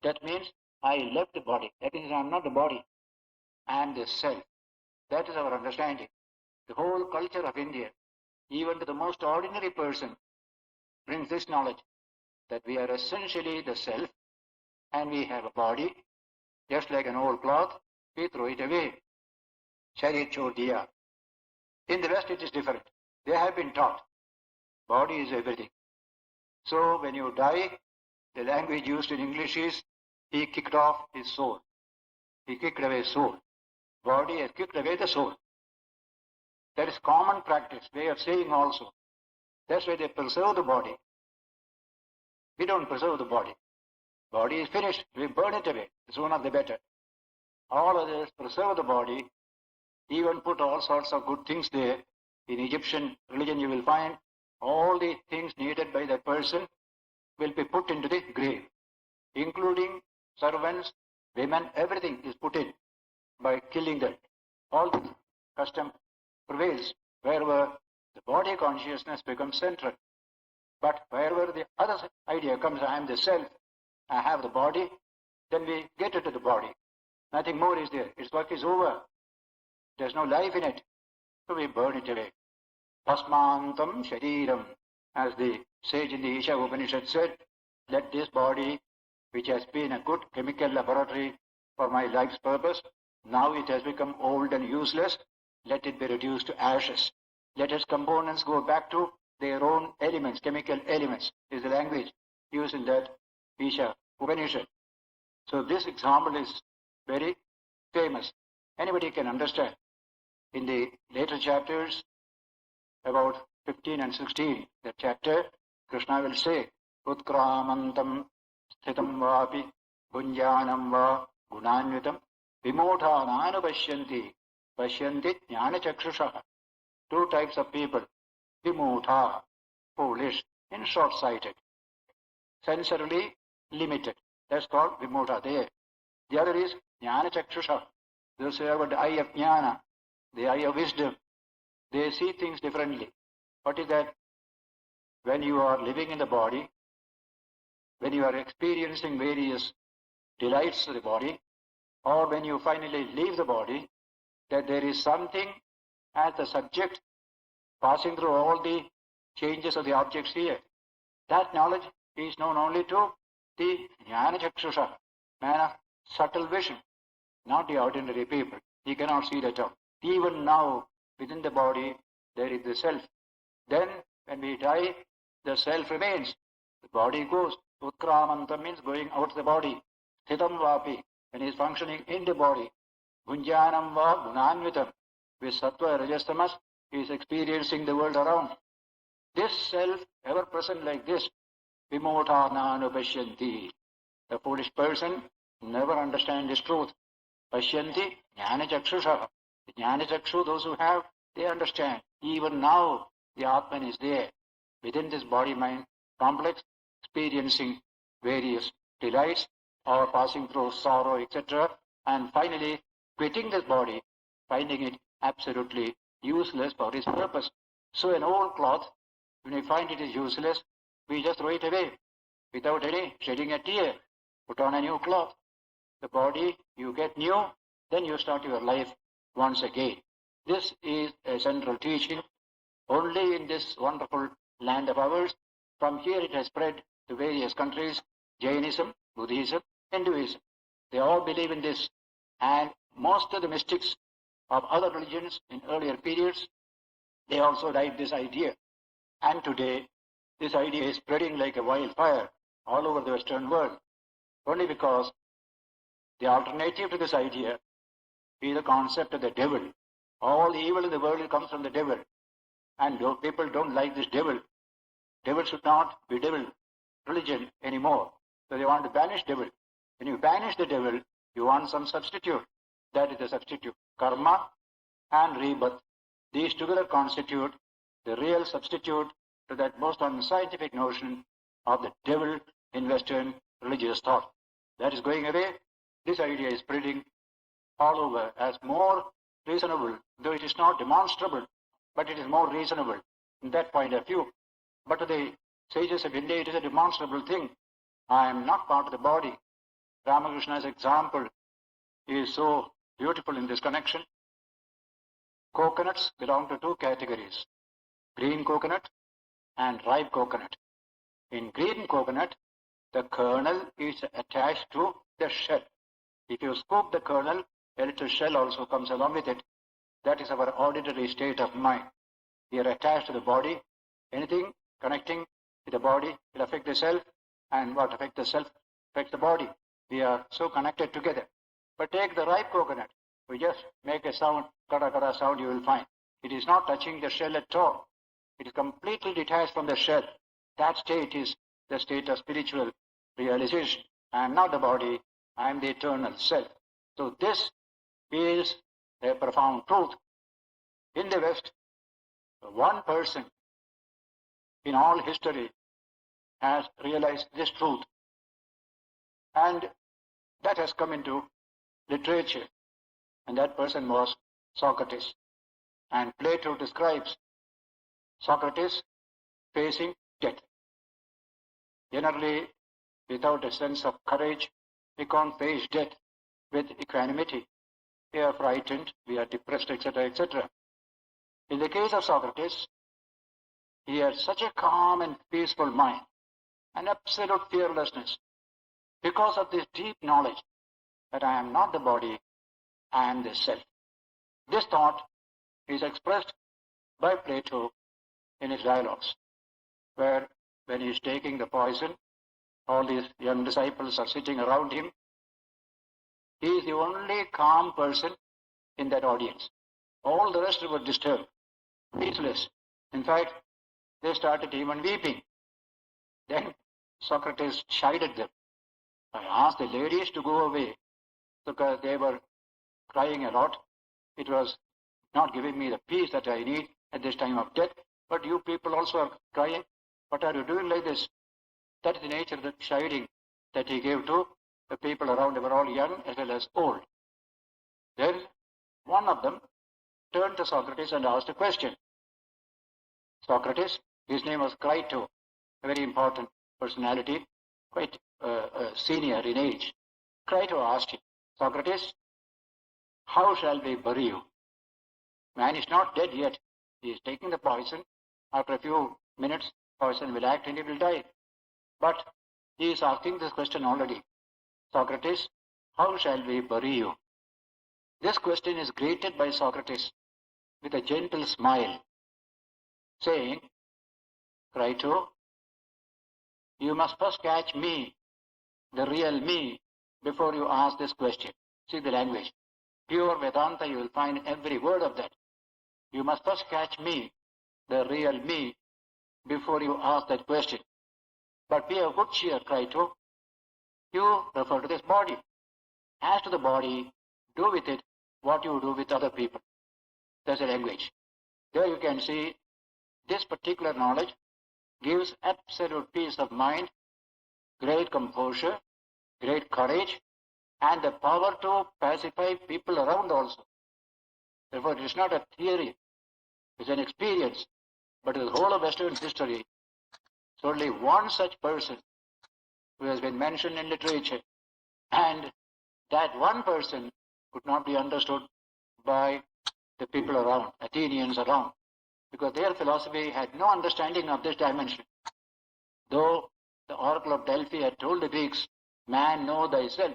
That means I left the body. That means I am not the body. I am the self. That is our understanding. The whole culture of India, even to the most ordinary person, brings this knowledge that we are essentially the self and we have a body, just like an old cloth, we throw it away. Sharir chhod diya. In the West it is different. They have been taught body is everything. So when you die, the language used in English is he kicked off his soul. He kicked away soul. Body has kicked away the soul. That is common practice, way of saying also. That's why they preserve the body. We don't preserve the body. Body is finished. We burn it away. The sooner the better. All others preserve the body, even put all sorts of good things there. In Egyptian religion you will find all the things needed by that person will be put into the grave, including servants, women, everything is put in by killing them. All the custom prevails wherever the body consciousness becomes central. But wherever the other idea comes, I am the self, I have the body, then we get into the body. Nothing more is there. Its work is over. There's no life in it. So we burn it away. Bhasmantam shariram, as the sage in the Isha Upanishad said, let this body, which has been a good chemical laboratory for my life's purpose, now it has become old and useless, let it be reduced to ashes. Let its components go back to their own elements, chemical elements, is the language used in that Isha Upanishad. So this example is very famous. Anybody can understand. In the later chapters, about 15 and 16, that chapter, Krishna will say, Utkramantam sthitam vapi bunjanam va gunanvitam vimodhananu pashyanti jnanachakshushaha. Two types of people. Vimodha, foolish, and short-sighted. Sensorily limited. That's called vimodha there. The other is jnanachakshushaha. Those who have the eye of jnana, the eye of wisdom. They see things differently. What is that? When you are living in the body, when you are experiencing various delights of the body, or when you finally leave the body, that there is something as the subject passing through all the changes of the objects here. That knowledge is known only to the jnana-chakshusha, man of subtle vision, not the ordinary people. He cannot see that all. Even now, within the body, there is the self. Then, when we die, the self remains. The body goes. Utkramanta means going out of the body. Sthitam vapi, when he is functioning in the body. Gunjanam va gunanvitam. With sattva rajastamas, he is experiencing the world around. This self, ever present like this, vimodhananu pashyanti. The foolish person never understands this truth. Pashyanti jnana-chakshusha. The jnana-chakshu, those who have, they understand. Even now, the Atman is there, within this body-mind complex, experiencing various delights or passing through sorrow, etc. And finally, quitting this body, finding it absolutely useless for his purpose. So an old cloth, when we find it is useless, we just throw it away without any shedding a tear. Put on a new cloth. The body, you get new, then you start your life once again. This is a central teaching only in this wonderful land of ours. From here it has spread to various countries, Jainism, Buddhism, Hinduism. They all believe in this. And most of the mystics of other religions in earlier periods, they also liked this idea. And today, this idea is spreading like a wildfire all over the Western world, only because the alternative to this idea is the concept of the devil. All the evil in the world comes from the devil. And people don't like this devil. Devil should not be devil religion anymore. So they want to banish devil. When you banish the devil, you want some substitute. That is the substitute. Karma and rebirth. These together constitute the real substitute to that most unscientific notion of the devil in Western religious thought. That is going away. This idea is spreading all over as more reasonable, though it is not demonstrable, but it is more reasonable in that point of view. But to the sages of India, it is a demonstrable thing. I am not part of the body. Ramakrishna's example is so beautiful in this connection. Coconuts belong to two categories, green coconut and ripe coconut. In green coconut, the kernel is attached to the shell. If you scoop the kernel, a little shell also comes along with it. That is our ordinary state of mind. We are attached to the body. Anything connecting with the body will affect the self, and what affects the self affects the body. We are so connected together. But take the ripe coconut. We just make a sound, kada kada sound you will find. It is not touching the shell at all. It is completely detached from the shell. That state is the state of spiritual realization. I am not the body, I am the eternal self. So this is a profound truth. In the West, one person in all history has realized this truth. And that has come into literature. And that person was Socrates. And Plato describes Socrates facing death. Generally, without a sense of courage, we can't face death with equanimity. We are frightened, we are depressed, etc., etc. In the case of Socrates, he had such a calm and peaceful mind, an absolute fearlessness, because of this deep knowledge that I am not the body, I am the self. This thought is expressed by Plato in his dialogues, where when he is taking the poison, all these young disciples are sitting around him. He is the only calm person in that audience. All the rest were disturbed, peaceless. In fact, they started even weeping. Then Socrates chided them. I asked the ladies to go away because they were crying a lot. It was not giving me the peace that I need at this time of death. But you people also are crying. What are you doing like this? That is the nature of the chiding that he gave to the people around. They were all young as well as old. Then one of them turned to Socrates and asked a question. Socrates, his name was Crito, a very important personality, quite senior in age. Crito asked him, Socrates, how shall we bury you? Man is not dead yet. He is taking the poison. After a few minutes, poison will act and he will die. But he is asking this question already. Socrates, how shall we bury you? This question is greeted by Socrates with a gentle smile, saying, Crito, you must first catch me, the real me, before you ask this question. See the language. Pure Vedanta, you will find every word of that. You must first catch me, the real me, before you ask that question. But be of good cheer, Crito. You refer to this body. As to the body, do with it what you do with other people. That's the language. There you can see this particular knowledge gives absolute peace of mind, great composure, great courage, and the power to pacify people around also. Therefore, it is not a theory, it's an experience. But in the whole of Western history, it's only one such person who has been mentioned in literature, and that one person could not be understood by the people around, Athenians around, because their philosophy had no understanding of this dimension. Though the Oracle of Delphi had told the Greeks, man, know thyself,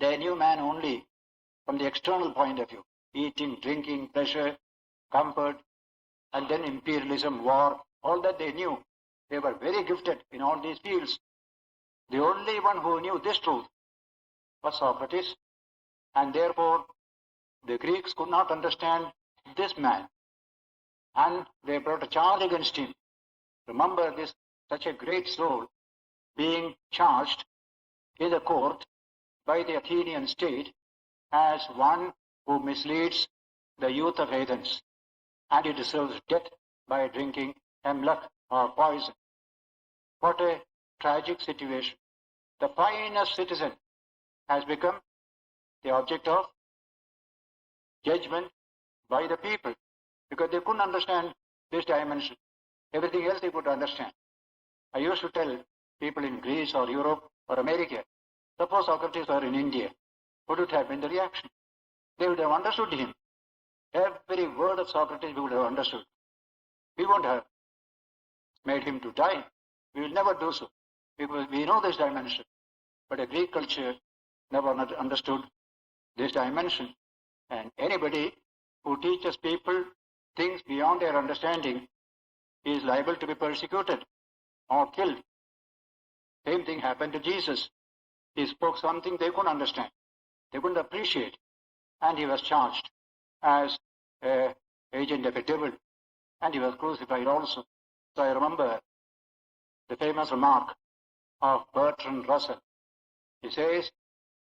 they knew man only from the external point of view, eating, drinking, pleasure, comfort, and then imperialism, war, all that they knew. They were very gifted in all these fields. The only one who knew this truth was Socrates, and therefore the Greeks could not understand this man, and they brought a charge against him. Remember this, such a great soul being charged in the court by the Athenian state as one who misleads the youth of Athens, and he deserves death by drinking hemlock or poison. What a tragic situation. The finest citizen has become the object of judgment by the people, because they couldn't understand this dimension. Everything else they could understand. I used to tell people in Greece or Europe or America, Suppose Socrates were in India, what would have been the reaction? They would have understood him. Every word of Socrates we would have understood. We won't have made him to die. We will never do so, because we know this dimension. But a Greek culture never understood this dimension. And anybody who teaches people things beyond their understanding is liable to be persecuted or killed. Same thing happened to Jesus. He spoke something they couldn't understand, they couldn't appreciate, and he was charged as an agent of a devil, and he was crucified also. So I remember the famous remark of Bertrand Russell. He says,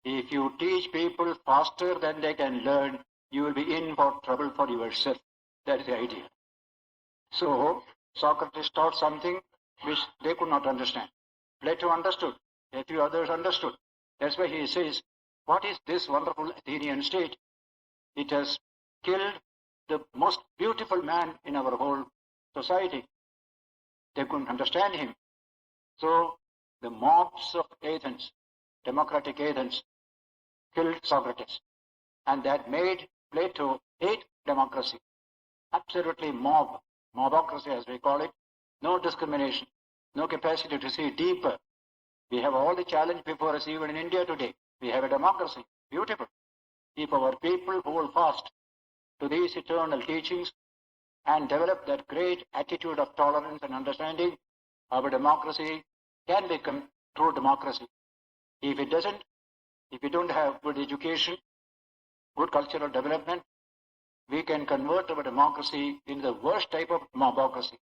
if you teach people faster than they can learn, you will be in for trouble for yourself. That is the idea. So Socrates taught something which they could not understand. Plato understood. A few others understood. That's why he says, what is this wonderful Athenian state? It has killed the most beautiful man in our whole society. They couldn't understand him. So the mobs of Athens, democratic Athens, killed Socrates. And that made Plato hate democracy. Absolutely mobocracy as we call it. No discrimination, no capacity to see deeper. We have all the challenge before us even in India today. We have a democracy. Beautiful. If our people hold fast to these eternal teachings and develop that great attitude of tolerance and understanding, our democracy can become true democracy. If it doesn't, if we don't have good education, good cultural development, we can convert our democracy into the worst type of mobocracy.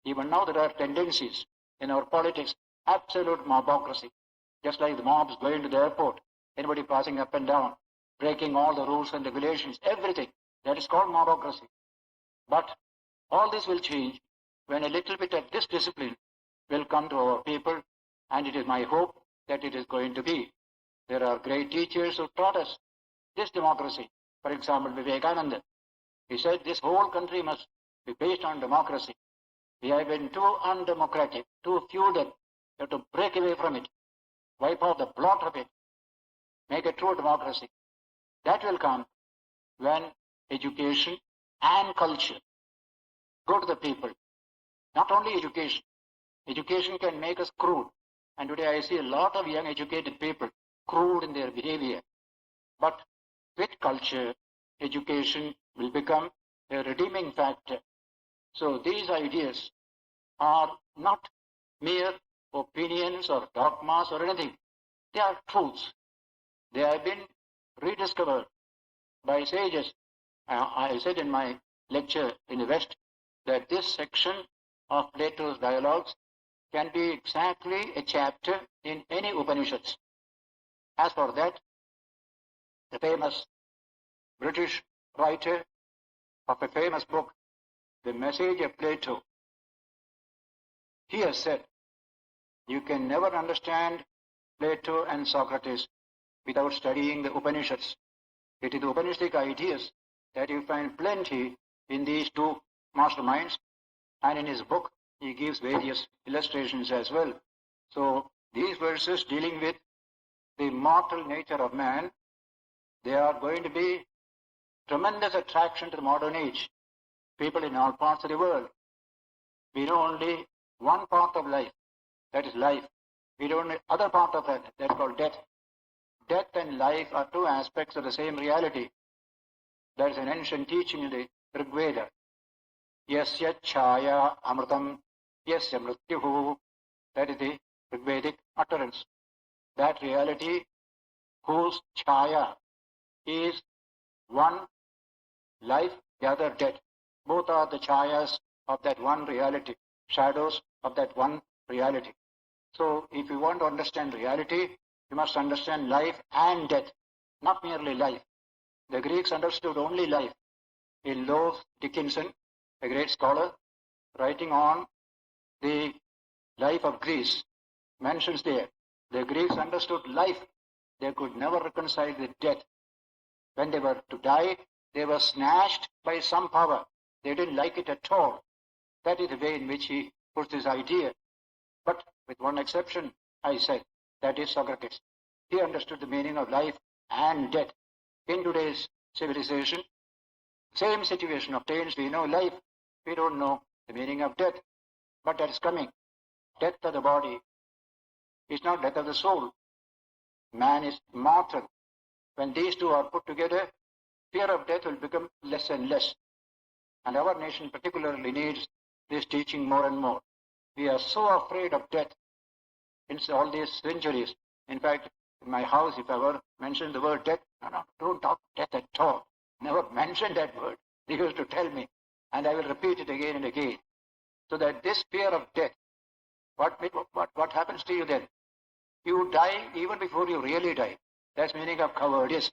Even now there are tendencies in our politics, absolute mobocracy. Just like the mobs going to the airport, anybody passing up and down, breaking all the rules and regulations, everything. That is called mobocracy. But all this will change when a little bit of this discipline will come to our people, and it is my hope that it is going to be. There are great teachers who taught us this democracy. For example, Vivekananda. He said this whole country must be based on democracy. We have been too undemocratic, too feudal. You have to break away from it, wipe out the blot of it, make a true democracy. That will come when education and culture go to the people. Not only education. Education can make us crude. And today I see a lot of young educated people crude in their behavior. But with culture, education will become a redeeming factor. So these ideas are not mere opinions or dogmas or anything. They are truths. They have been rediscovered by sages. I said in my lecture in the West that this section of Plato's dialogues can be exactly a chapter in any Upanishads. As for that, the famous British writer of a famous book, The Message of Plato, he has said, you can never understand Plato and Socrates without studying the Upanishads. It is the Upanishadic ideas that you find plenty in these two masterminds, and in his book he gives various illustrations as well. So these verses dealing with the mortal nature of man, they are going to be tremendous attraction to the modern age. People in all parts of the world. We know only one part of life, that is life. We don't know other part of that, that's called death. Death and life are two aspects of the same reality. There is an ancient teaching in the Rigveda. Yasya chaya amritam, yasya mrityuhu. That is the Rigvedic utterance. That reality whose chaya is one life, the other death. Both are the chayas of that one reality, shadows of that one reality. So if you want to understand reality, you must understand life and death, not merely life. The Greeks understood only life. In Lowell Dickinson, a great scholar, writing on the life of Greece, mentions there, the Greeks understood life. They could never reconcile with death. When they were to die, they were snatched by some power. They didn't like it at all. That is the way in which he puts this idea. But with one exception, I said, that is Socrates. he understood the meaning of life and death. In today's civilization, same situation obtains. We know life, we don't know the meaning of death, but that is coming. Death of the body is not death of the soul. Man is immortal. When these two are put together, fear of death will become less and less. And our nation particularly needs this teaching more and more. We are so afraid of death in all these centuries. In fact, in my house, if I ever mention the word death, no, don't talk death at all. Never mention that word. They used to tell me, and I will repeat it again and again. So that this fear of death, what happens to you then? You die even before you really die. That's the meaning of cowardice.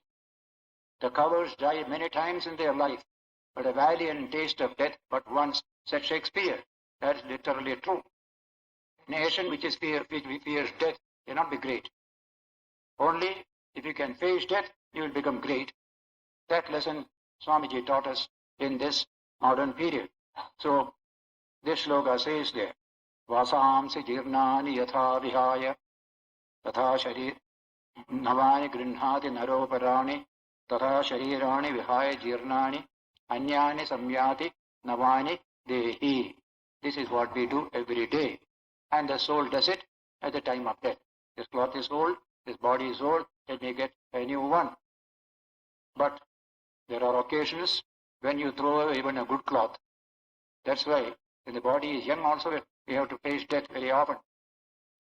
The cowards die many times in their life, but a valiant taste of death but once, said Shakespeare. That is literally true. A nation which fears death cannot be great. Only if you can face death, you will become great. That lesson Swamiji taught us in this modern period. So, this shloka says there, Vasamsi jirnani yatha vihaya, tatha sharir, navani grinhati naroparani, tatha sharirani vihaya jirnani, anyani samyati navani dehi. This is what we do every day. And the soul does it at the time of death. This cloth is old, this body is old, let me get a new one. But there are occasions when you throw away even a good cloth. That's why when the body is young also, we have to face death very often.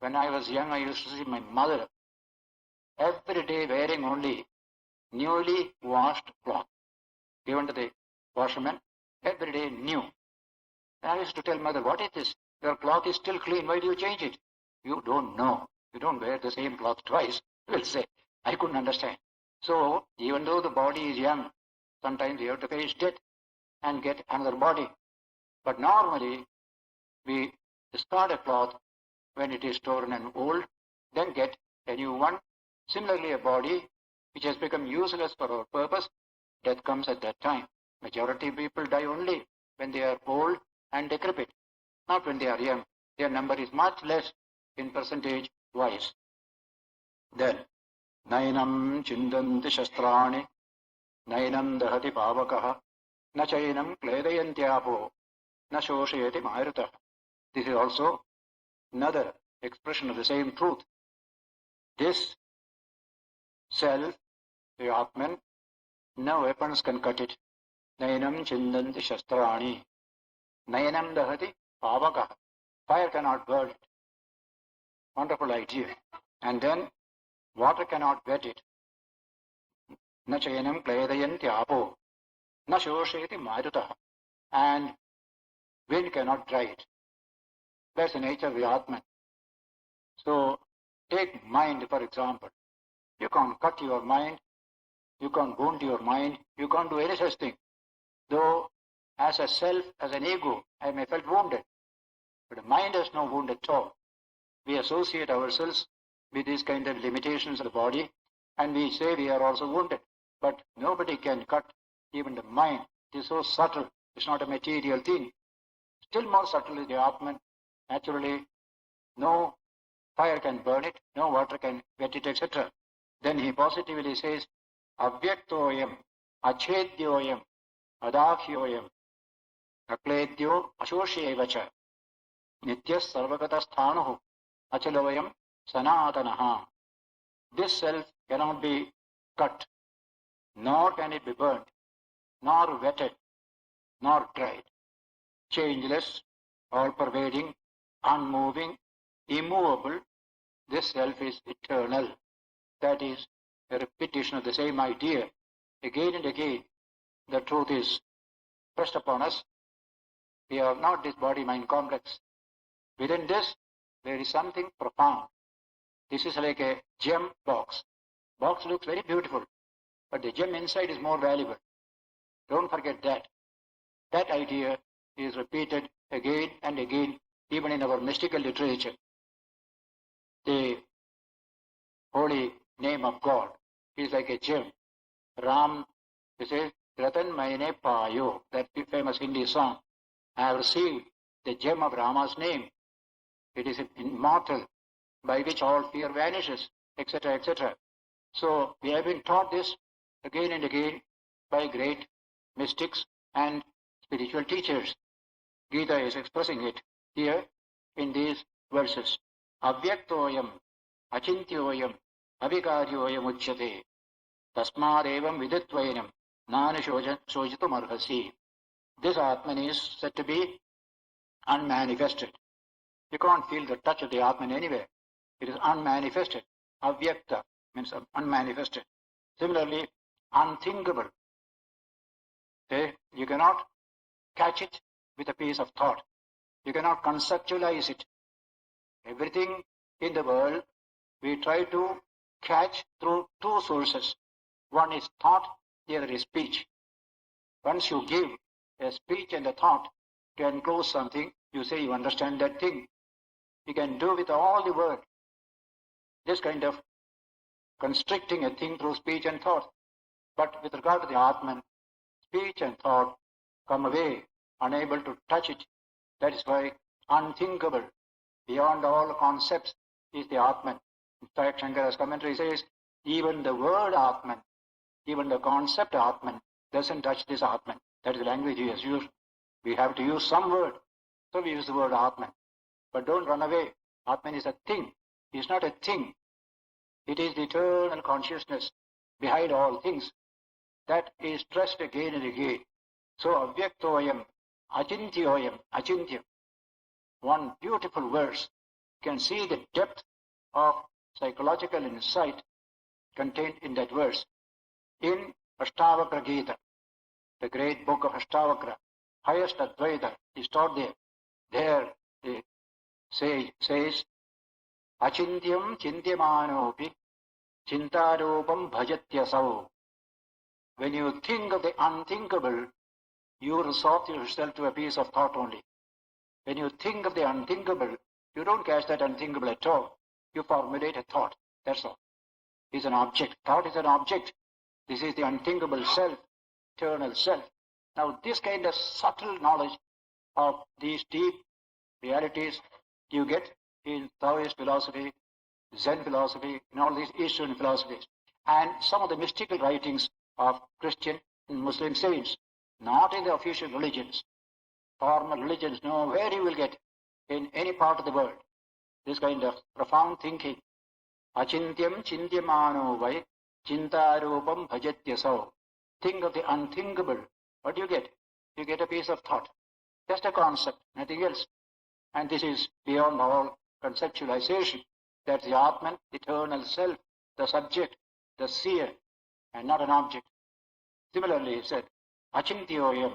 When I was young, I used to see my mother every day wearing only newly washed cloth, given to the washerman, every day new. And I used to tell mother, what is this? Your cloth is still clean, why do you change it? You don't know. You don't wear the same cloth twice. You will say, I couldn't understand. So, even though the body is young, sometimes you have to face death and get another body. But normally, we discard a cloth when it is torn and old, then get a new one. Similarly, a body which has become useless for our purpose, death comes at that time. Majority of people die only when they are old and decrepit, not when they are young. Their number is much less in percentage wise. Then, Nainam chindanti shastrani, Nainam dahati pavakaha, na chainam kledayantyaapo, na shoshayati mairutah. This is also another expression of the same truth. This self, the Atman, no weapons can cut it. Nainam chindanti shastrani, Nainam dahati pavakaha. Fire cannot burn it. Wonderful idea. And then water cannot wet it. Na chayanam kledayanti apo, na shoshayati mairutah. And wind cannot dry it. That's the nature of the Atman. So, take mind, for example. You can't cut your mind, you can't wound your mind, you can't do any such thing. Though, as a self, as an ego, I may felt wounded. But the mind has no wound at all. We associate ourselves with these kind of limitations of the body, and we say we are also wounded. But nobody can cut even the mind. It is so subtle. It's not a material thing. Still more subtle is the Atman. Naturally, no fire can burn it, no water can wet it, etc. Then he positively says, Avyaktoyam, Achedyoyam, Adakyoyam, Akledyo, Ashoshevacha, Nityas Sarvagatasthanahu, Achaloyam, Sanatanaha. This self cannot be cut, nor can it be burnt, nor wetted, nor dried. Changeless, all-pervading, unmoving, immovable, this self is eternal. That is a repetition of the same idea. Again and again, the truth is pressed upon us. We are not this body-mind complex. Within this, there is something profound. This is like a gem box. Box looks very beautiful, but the gem inside is more valuable. Don't forget that. That idea is repeated again and again, even in our mystical literature. The holy name of God is like a gem. Ram, he says, Ratan Maine Payo, that famous Hindi song. I have received the gem of Rama's name. It is immortal, by which all fear vanishes, etc., etc. So we have been taught this again and again by great mystics and spiritual teachers. Gita is expressing it here in these verses. Avyaktoyam, achintyoyam, avikaryoyam uchyate, tasmadevam viditvainam, nana shojitum arhasi. This Atman is said to be unmanifested. You can't feel the touch of the Atman anywhere. It is unmanifested. Avyakta means unmanifested. Similarly, unthinkable. Okay? You cannot catch it with a piece of thought. You cannot conceptualize it. Everything in the world we try to catch through two sources. One is thought, the other is speech. Once you give a speech and a thought to enclose something, you say you understand that thing. You can do with all the word this kind of constricting a thing through speech and thought. But with regard to the Atman, speech and thought come away, unable to touch it. That is why unthinkable, beyond all concepts, is the Atman. In fact, Shankara's commentary says, even the word Atman, even the concept Atman, doesn't touch this Atman. That is the language he has used. We have to use some word. So we use the word Atman. But don't run away. Atman is a thing. It is not a thing. It is the eternal consciousness behind all things. That is stressed again and again. So avyaktoyam, achintyoyam, achintya. One beautiful verse. You can see the depth of psychological insight contained in that verse. In 5.Bhagvadgeeta, the great book of 5.Bhagvadgeeta, highest Advaita is taught there. There the sage says, Achintyam chintyamanopi chintarupam bhajatyasau. When you think of the unthinkable, you resort yourself to a piece of thought only. When you think of the unthinkable, you don't catch that unthinkable at all. You formulate a thought. That's all. It's an object. Thought is an object. This is the unthinkable self, eternal self. Now, this kind of subtle knowledge of these deep realities you get in Taoist philosophy, Zen philosophy, and all these Eastern philosophies, and some of the mystical writings of Christian and Muslim saints, not in the official religions. Formal religions, nowhere you will get in any part of the world this kind of profound thinking. Achintyam chintyamano vai chintarupam bhajatyasau. Think of the unthinkable. What do you get? You get a piece of thought. Just a concept, nothing else. And this is beyond all conceptualization. That's the Atman, eternal self, the subject, the seer, and not an object. Similarly, he said, Achintyoyam,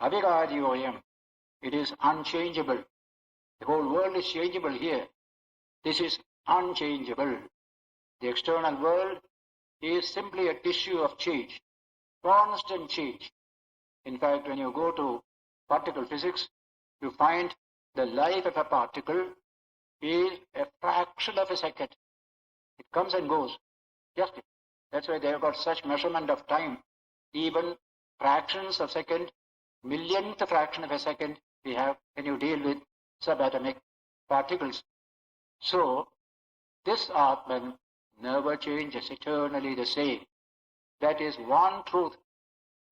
avikaryoyam. It is unchangeable. The whole world is changeable here. This is unchangeable. The external world is simply a tissue of change, constant change. In fact, when you go to particle physics, you find the life of a particle is a fraction of a second. It comes and goes. Just it. That's why they have got such measurement of time. Even fractions of second, millionth fraction of a second we have when you deal with subatomic particles. So, this Atman never changes, eternally the same. That is one truth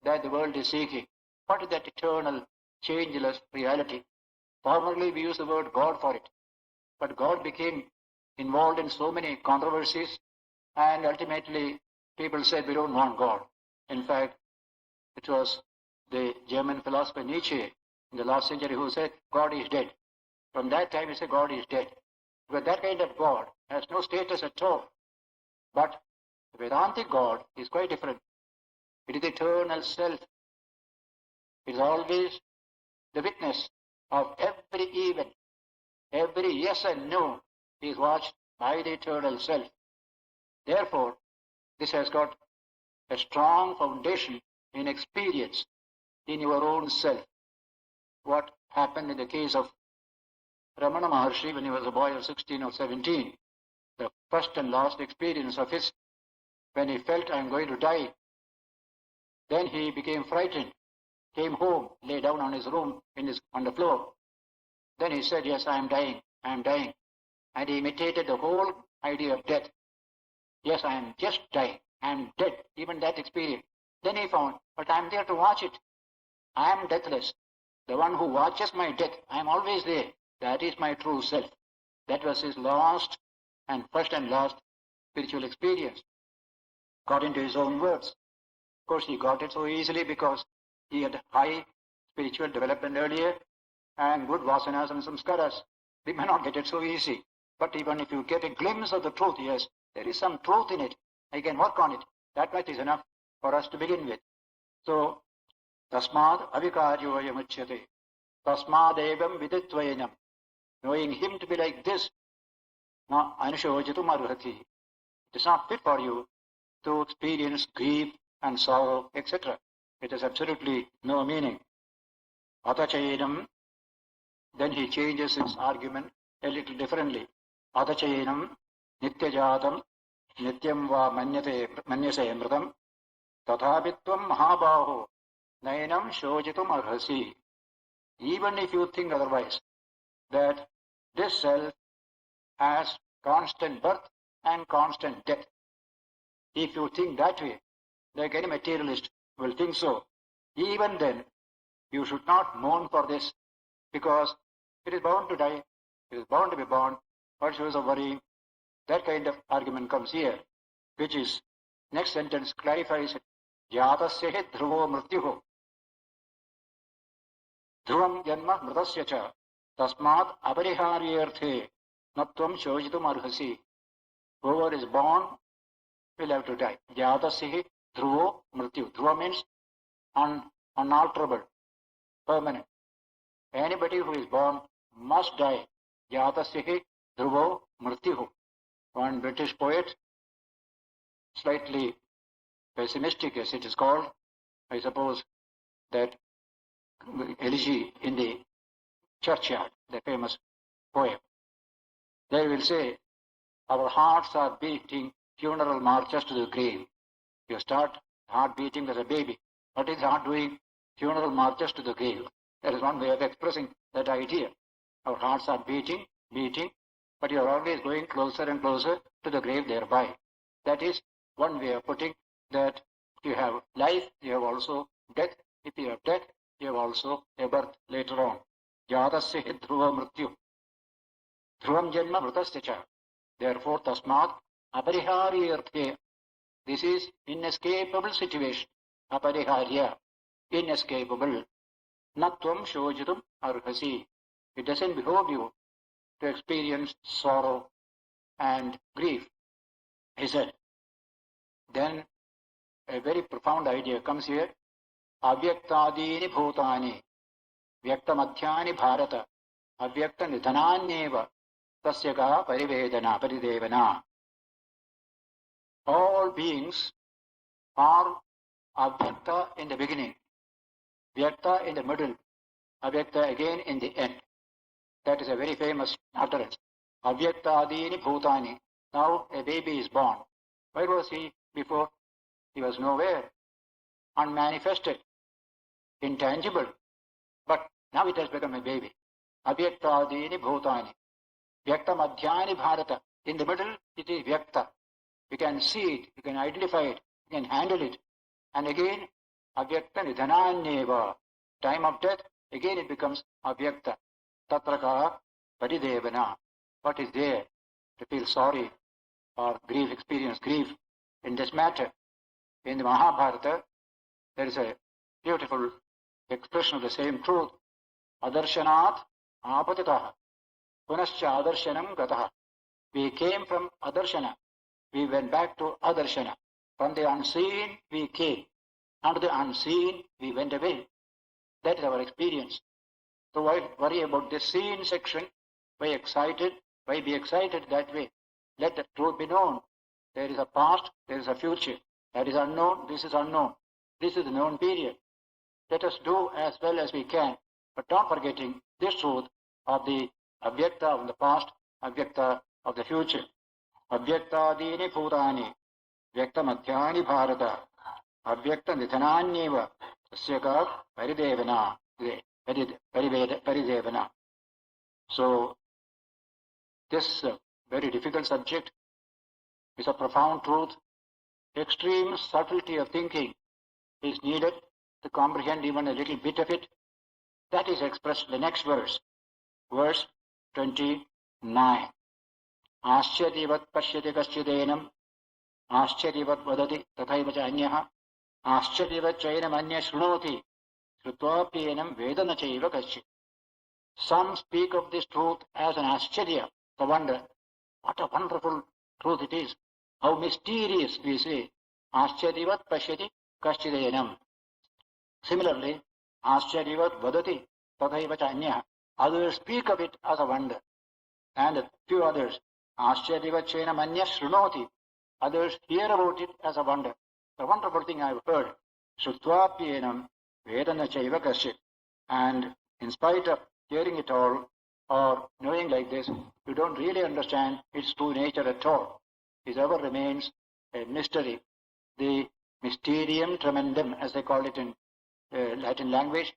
that the world is seeking. What is that eternal, changeless reality? Formerly we used the word God for it, but God became involved in so many controversies, and ultimately people said we don't want God. In fact, it was the German philosopher Nietzsche in the last century who said God is dead. From that time he said God is dead. But that kind of God has no status at all. But the Vedantic God is quite different. It is the eternal self. It is always the witness of every event. Every yes and no is watched by the eternal self. Therefore, this has got a strong foundation in experience in your own self. What happened in the case of Ramana Maharshi when he was a boy of 16 or 17, the first and last experience of his, when he felt I am going to die, then he became frightened, came home, lay down on his room on the floor. Then he said, yes, I am dying, I am dying. And he imitated the whole idea of death. yes, I am just dying, I am dead, even that experience. Then he found, but I am there to watch it. I am deathless. The one who watches my death, I am always there. That is my true self. That was his last and first and last spiritual experience. Got into his own words. Of course, he got it so easily because he had high spiritual development earlier and good vasanas and samskaras. We may not get it so easy. But even if you get a glimpse of the truth, yes, there is some truth in it. I can work on it. That much is enough for us to begin with. So, tasmad avikaryo yamuchyate. Tasmad evam viditvayanam. Knowing him to be like this, na anushojitum arhati. It is not fit for you to experience grief and sorrow, etc. It has absolutely no meaning. Atachayanam, then he changes his argument a little differently. Atachayanam nityajatam nityam va manyase mritam tathabitvam mahabaho nainam shojitum arhasi. Even if you think otherwise, that this self has constant birth and constant death. If you think that way, like any materialist will think so, even then you should not mourn for this, because it is bound to die, it is bound to be born. What shows of worrying? That kind of argument comes here, which is, next sentence clarifies it. Jatasya hi dhruvo mrityuho. Dhruvam janma mritasya cha. Tasmat apariharyarthe natvam shojitum arhasi. Whoever is born will have to die. Jatasya hi dhruvo mrityu. Dhruva means unalterable, permanent. Anybody who is born must die. Jatasya hi dhruvo mrityuhu. One British poet, slightly pessimistic as it is called, I suppose, that elegy in the churchyard, the famous poem. They will say, our hearts are beating funeral marches to the grave. You start heart beating as a baby. What is heart doing? Funeral marches to the grave. That is one way of expressing that idea. Our hearts are beating, but you are always going closer and closer to the grave thereby. That is one way of putting that if you have life, you have also death. If you have death, you have also a birth later on. Jatasya hi dhruva mrityu. Dhruvam janma mritasya cha. Therefore, tasmat apariharyarthe. This is inescapable situation. Apariharya, inescapable. Natvam shojitum arhasi. It doesn't behoove you to experience sorrow and grief, he said. Then a very profound idea comes here. Avyaktadini bhutani vyaktamadhyani bharata avyakta nidhananyeva tasyaka paridevana. All beings are avyakta in the beginning, vyakta in the middle, avyakta again in the end. That is a very famous utterance. Avyaktadini bhutani. Now a baby is born. Where was he before? He was nowhere. Unmanifested. Intangible. But now it has become a baby. Avyaktadini bhutani. Vyakta madhyani bharata. In the middle it is vyakta. You can see it, you can identify it, you can handle it. And again, avyakta nidhananyeva. Time of death, again it becomes avyakta. Tatraka paridevana. What is there to feel sorry or grief, experience grief in this matter? In the Mahabharata, there is a beautiful expression of the same truth. Adarshanat apatitaha. Punascha adarshanam gataha. We came from adarshana. We went back to adarshana. From the unseen, we came. Under the unseen, we went away. That is our experience. So why worry about this seen section? Why be excited that way? Let the truth be known. There is a past, there is a future. That is unknown, this is unknown. This is the known period. Let us do as well as we can, but not forgetting this truth of the avyakta of the past, avyakta of the future. Avyaktadini bhutani, vyakta madhyani bharata, avyakta nidhananyeva, tasyaka paridevana. Paridevana. So, this very difficult subject is a profound truth. Extreme subtlety of thinking is needed to comprehend even a little bit of it. That is expressed in the next verse. Verse 29. Ascharyavat pashyati kaschidenam, ascharyavat vadati tathaiva cha anyah, ascharyavat chainam anya shrunoti, shrutvapienam vedana chaiva kaschit. Some speak of this truth as an ascharya, the wonder. What a wonderful truth it is. How mysterious, we say. Ascharyavat pashyati kaschidenam. Similarly, ascharyavat vadati tathaiva cha anyah. Others speak of it as a wonder. And a few others, ascharyavat chainam anya shrunoti. Others hear about it as a wonder. The wonderful thing I have heard. Shrutvapienam vedana chaiva kaschit. And in spite of hearing it all or knowing like this, you don't really understand its true nature at all. It ever remains a mystery. The mysterium tremendum, as they call it in Latin language,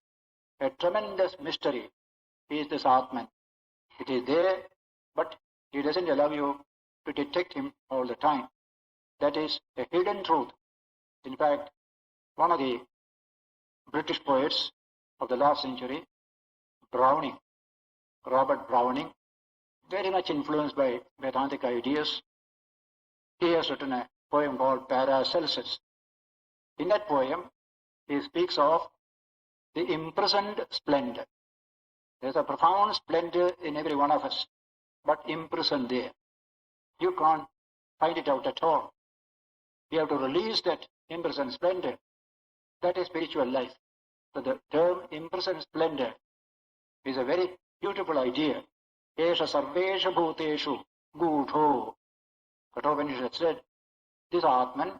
a tremendous mystery is this Atman. It is there, but he doesn't allow you to detect him all the time. That is a hidden truth. In fact, one of the British poets of the last century, Browning, Robert Browning, very much influenced by Vedantic ideas, he has written a poem called Paracelsus. In that poem, he speaks of the imprisoned splendor. There's a profound splendor in every one of us, but imprisoned there. You can't find it out at all. You have to release that imprisoned splendor. That is spiritual life. So the term imprisoned splendor is a very beautiful idea. Esha sarvesha bhuteshu gudho. Kathopanishad said, this Atman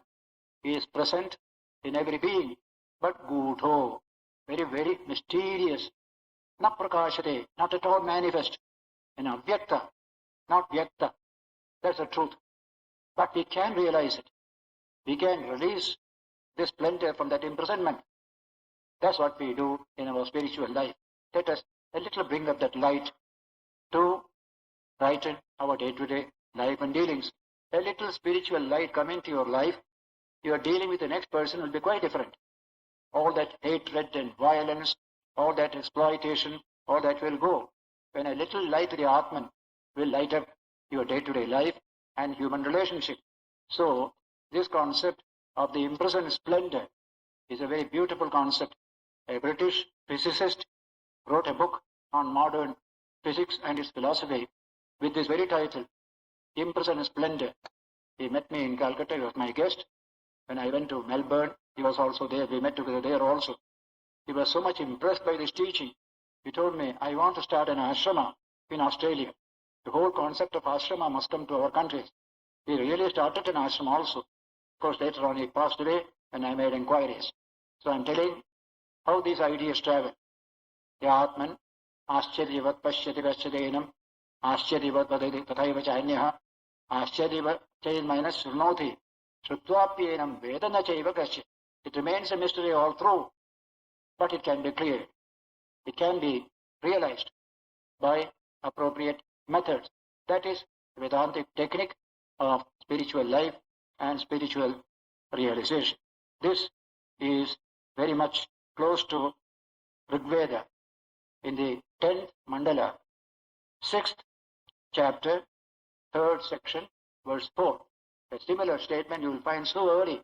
is present in every being, but gudho, very, very mysterious. Na prakashate, not at all manifest. And avyakta, not vyakta. That's the truth. But we can realize it. We can release this splendor from that imprisonment. That's what we do in our spiritual life. Let us a little bring up that light to brighten our day-to-day life and dealings. A little spiritual light come into your life, your dealing with the next person will be quite different. All that hatred and violence, all that exploitation, all that will go. When a little light of the Atman will light up your day-to-day life and human relationship. So, this concept of the imprisoned splendor is a very beautiful concept. A British physicist wrote a book on modern physics and its philosophy with this very title, Imprisoned Splendor. He met me in Calcutta, he was my guest. When I went to Melbourne, he was also there. We met together there also. He was so much impressed by this teaching. He told me, I want to start an ashrama in Australia. The whole concept of ashrama must come to our countries. He really started an ashrama also. Of course, later on he passed away and I made inquiries. So I'm telling how these ideas travel. The Atman, Ascharyavat pashyati kaschidenam, Ascharyavat vadati tathaiva cha anyah, Ascharyavat chainam shrunoti, shrutvapienam vedana chaiva kaschit. It remains a mystery all through, but it can be cleared. It can be realized by appropriate methods. That is the Vedantic technique of spiritual life and spiritual realization. This is very much close to Rigveda in the 10th mandala, 6th chapter, 3rd section, verse 4. A similar statement you will find so early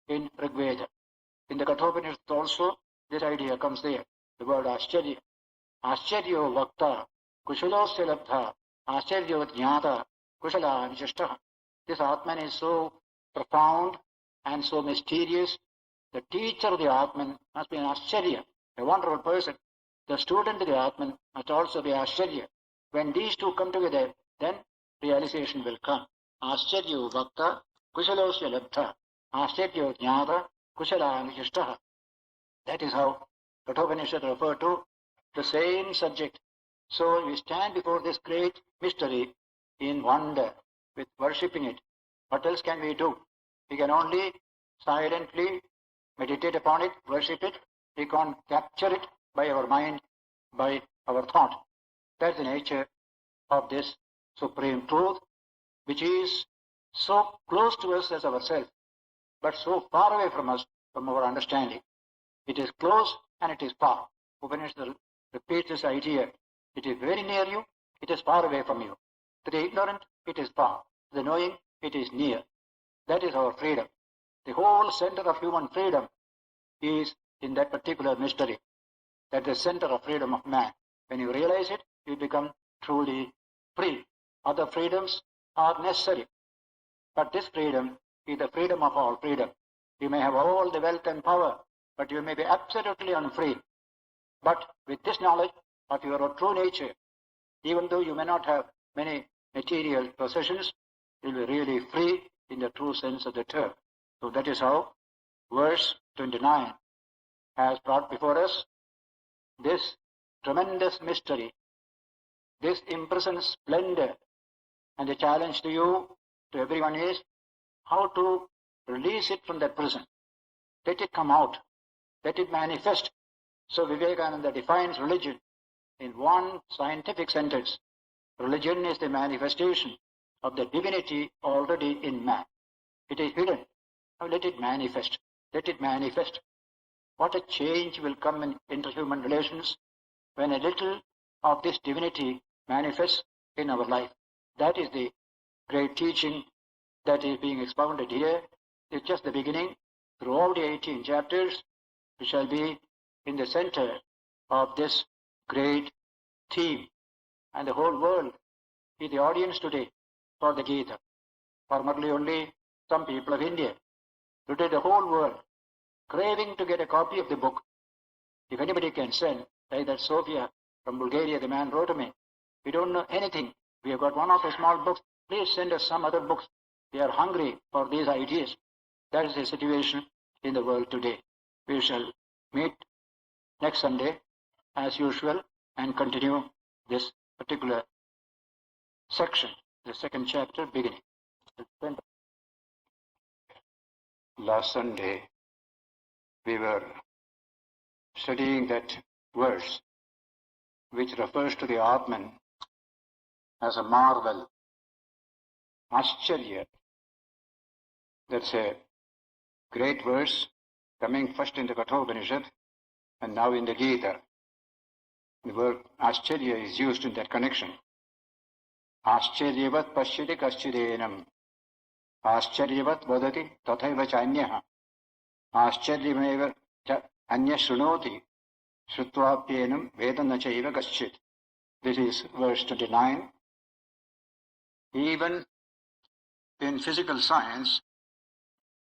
in Rigveda. In the Kathopanishad also, this idea comes there. The word Ascharya. Ascharyo vakta, kushalosya labdha, Ascharyo jnata, kushala anishashtaha. This Atman is so profound and so mysterious. The teacher of the Atman must be an Ascharya, a wonderful person. The student of the Atman must also be Ascharya. When these two come together, then realization will come. Ascharyo vakta, kushalosya labdha, Ascharyo jnata, kushala anishashtaha. That is how Kathopanishad refer to the same subject. So we stand before this great mystery in wonder, with worshipping it. What else can we do? We can only silently meditate upon it, worship it. We can't capture it by our mind, by our thought. That's the nature of this supreme truth, which is so close to us as ourselves, but so far away from us, from our understanding. It is close and it is far. Upanishad repeats this idea. It is very near you, it is far away from you. To the ignorant, it is far. To the knowing, it is near. That is our freedom. The whole center of human freedom is in that particular mystery. That is the center of freedom of man. When you realize it, you become truly free. Other freedoms are necessary. But this freedom is the freedom of all freedom. You may have all the wealth and power, but you may be absolutely unfree. But with this knowledge of your true nature, even though you may not have many material possessions, you will be really free in the true sense of the term. So that is how verse 29 has brought before us this tremendous mystery, this imprisoned splendor. And the challenge to you, to everyone, is how to release it from that prison. Let it come out. Let it manifest. So Vivekananda defines religion in one scientific sentence. Religion is the manifestation of the divinity already in man. It is hidden. Now let it manifest. Let it manifest. What a change will come in interhuman relations when a little of this divinity manifests in our life. That is the great teaching that is being expounded here. It's just the beginning. Throughout the 18 chapters, we shall be in the center of this great theme. And the whole world is the audience today for the Gita. Formerly only some people of India. Today the whole world craving to get a copy of the book. If anybody can send, like that Sofia from Bulgaria, the man wrote to me, we don't know anything. We have got one of the small books. Please send us some other books. We are hungry for these ideas. That is the situation in the world today. We shall meet next Sunday as usual and continue this particular section, the second chapter beginning. Last Sunday we were studying that verse which refers to the Atman as a marvel, Ascharya. That's a great verse coming first in the Kathopanishad and now in the Gita. The word Ascharya is used in that connection. Ascharyavat pashyati kaschidenam. Ascharyavat vadati tathaiva chanyah. Ascharyamev anya shrunoti. Shrutvaapyenam vedana chaiva kaschit. This is verse 29. Even in physical science,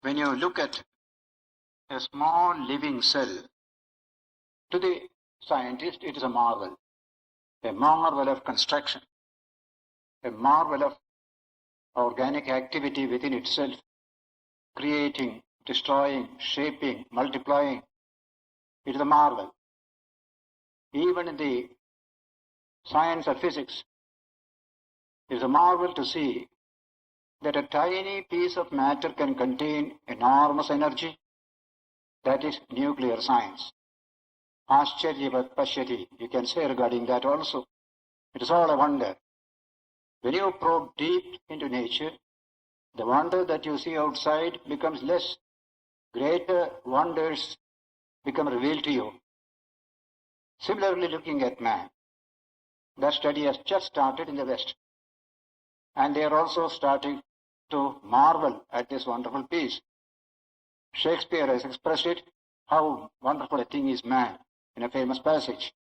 when you look at a small living cell, to the scientist it is a marvel of construction, a marvel of organic activity within itself, creating, destroying, shaping, multiplying. It is a marvel. Even in the science of physics, it is a marvel to see that a tiny piece of matter can contain enormous energy. That is nuclear science. Ascharyavat pashyati. You can say regarding that also. It is all a wonder. When you probe deep into nature, the wonder that you see outside becomes less. Greater wonders become revealed to you. Similarly, looking at man, that study has just started in the West. And they are also starting to marvel at this wonderful piece. Shakespeare has expressed it, how wonderful a thing is man, in a famous passage.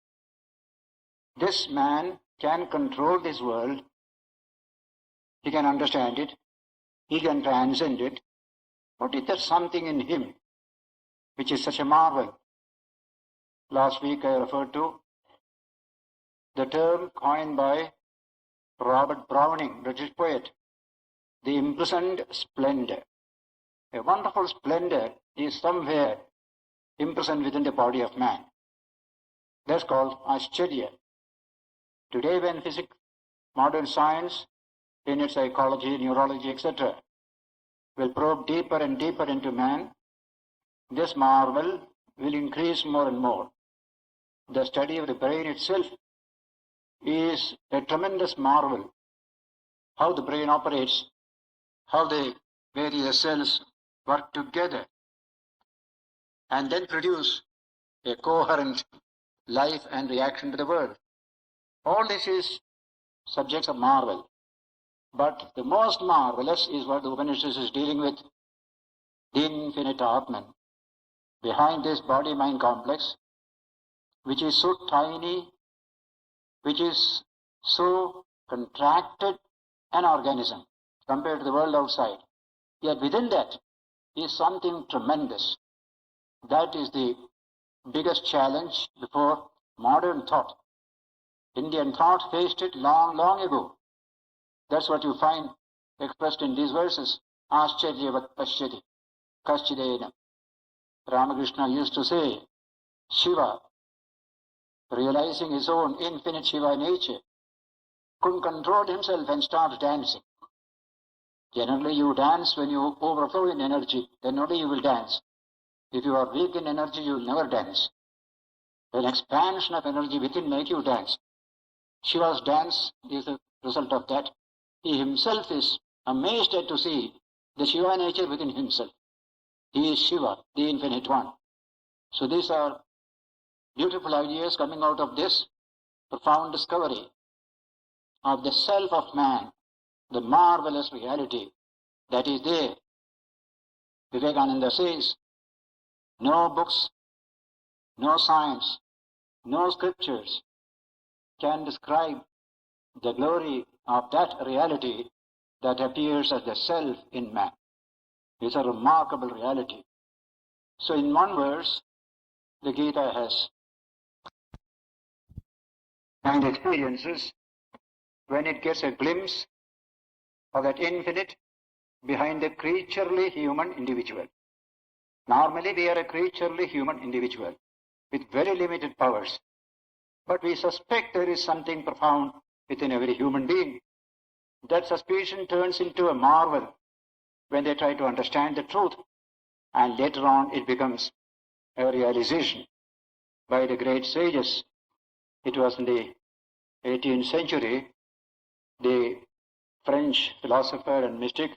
This man can control this world. He can understand it. He can transcend it. But is there something in him which is such a marvel? Last week I referred to the term coined by Robert Browning, British poet, the imprisoned splendor. A wonderful splendor is somewhere imprisoned within the body of man. That's called Ascharya. Today when physics, modern science, in its psychology, neurology, etc., will probe deeper and deeper into man, this marvel will increase more and more. The study of the brain itself is a tremendous marvel. How the brain operates how the various cells work together and then produce a coherent life and reaction to the world. All this is subjects of marvel. But the most marvelous is what the Upanishad is dealing with, the infinite Atman. Behind this body-mind complex, which is so tiny, which is so contracted an organism compared to the world outside, yet within that is something tremendous. That is the biggest challenge before modern thought. Indian thought faced it long, long ago. That's what you find expressed in these verses. Ascharyavat pashyati kaschidena. Ramakrishna used to say, Shiva, realizing his own infinite Shiva nature, couldn't control himself and started dancing. Generally you dance when you overflow in energy, then only you will dance. If you are weak in energy, you will never dance. An expansion of energy within makes you dance. Shiva's dance is the result of that. He himself is amazed at to see the Shiva nature within himself. He is Shiva, the infinite one. So these are beautiful ideas coming out of this profound discovery of the self of man, the marvelous reality that is there. Vivekananda says, no books, no science, no scriptures can describe the glory of that reality that appears as the self in man. It's a remarkable reality. So in one verse, the Gita has and experiences when it gets a glimpse of that infinite behind the creaturely human individual. Normally we are a creaturely human individual with very limited powers. But we suspect there is something profound within every human being. That suspicion turns into a marvel when they try to understand the truth, and later on it becomes a realization by the great sages. It was in the 18th century, the French philosopher and mystic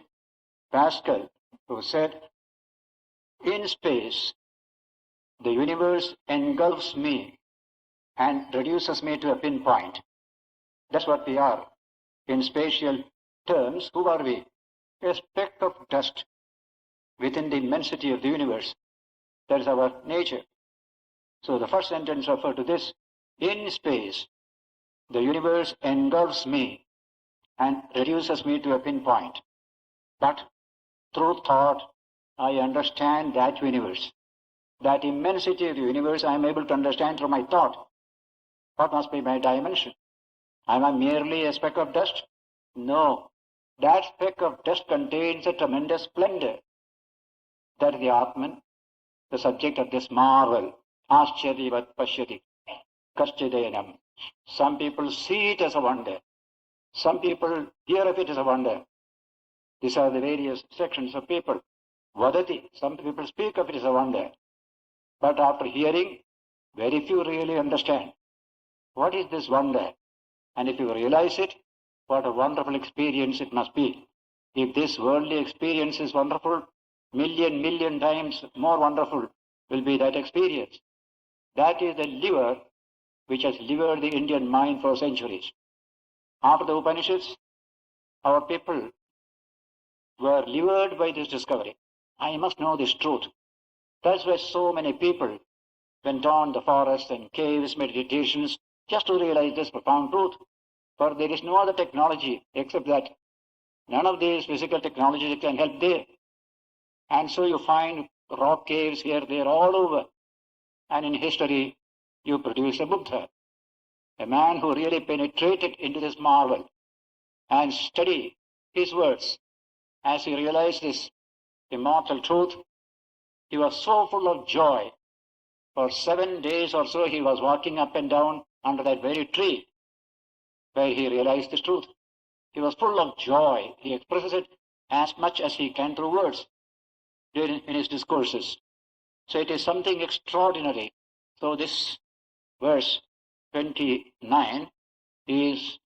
Pascal, who said, in space, the universe engulfs me and reduces me to a pinpoint. That's what we are. In spatial terms, who are we? A speck of dust within the immensity of the universe. That is our nature. So the first sentence refers to this. In space, the universe engulfs me and reduces me to a pinpoint. But through thought, I understand that universe. That immensity of the universe I am able to understand through my thought. What must be my dimension? Am I merely a speck of dust? No. That speck of dust contains a tremendous splendor. That is the Atman, the subject of this marvel. Ascharyavat pashyati kaschidenam. Some people see it as a wonder. Some people hear of it as a wonder. These are the various sections of people. Vadati, some people speak of it as a wonder. But after hearing, very few really understand. What is this wonder? And if you realize it, what a wonderful experience it must be. If this worldly experience is wonderful, million times more wonderful will be that experience. That is the liver which has livered the Indian mind for centuries. After the Upanishads, our people were livered by this discovery. I must know this truth. That's why so many people went on the forests and caves, meditations, just to realize this profound truth. For there is no other technology except that. None of these physical technologies can help there. And so you find rock caves here, there, all over. And in history, you produce a Buddha, a man who really penetrated into this marvel and studied his words. As he realized this immortal truth, he was so full of joy. For 7 days or so, he was walking up and down under that very tree where he realized this truth. He was full of joy. He expresses it as much as he can through words in his discourses. So it is something extraordinary. So this verse 29 is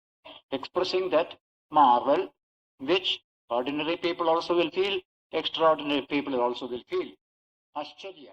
expressing that marvel which Ordinary people also will feel, extraordinary people also will feel. Ascharya.